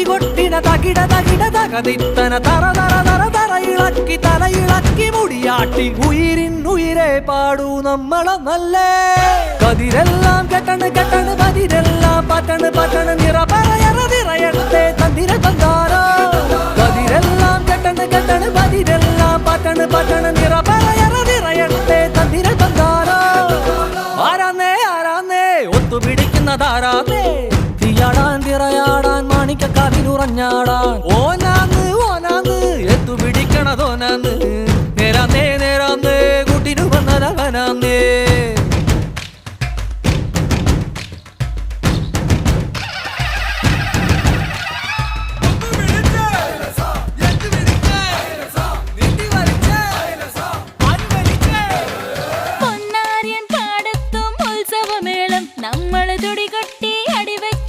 തടികൊട്ടിന തകിട തകിട തകതിത്തന തറ തറ തറ തറയിളക്കി തലയിളക്കി മുടിയാട്ടി ഉയിരിന്നുയിരെ പാടൂ നമ്മളെ നല്ലേ കതിരെല്ലാം കെട്ടണ് കെട്ടണ് പതിരെല്ലാം പറ്റണ് പറ്റണ് നിറ പറയറതിറയട്ടെ തന്തിര തന്താരോ കതിരെല്ലാം കെട്ടണ് കെട്ടണ് പതിരെല്ലാം പറ്റണ് പറ്റണ് നിറ പറയറതിറയട്ടെ തന്തിര തന്താരോ ആരാന്നേ ആരാന്നേ ഒത്തുപിടിക്കുന്നതാരാന്നേ തീയാടാൻ തിറയാടാൻ മാണിക്ക കവിനുറഞ്ഞാടാൻ ഓനാന്ന് ഓനാന്ന് എത്തുപിടിക്കണതോനാന്ന്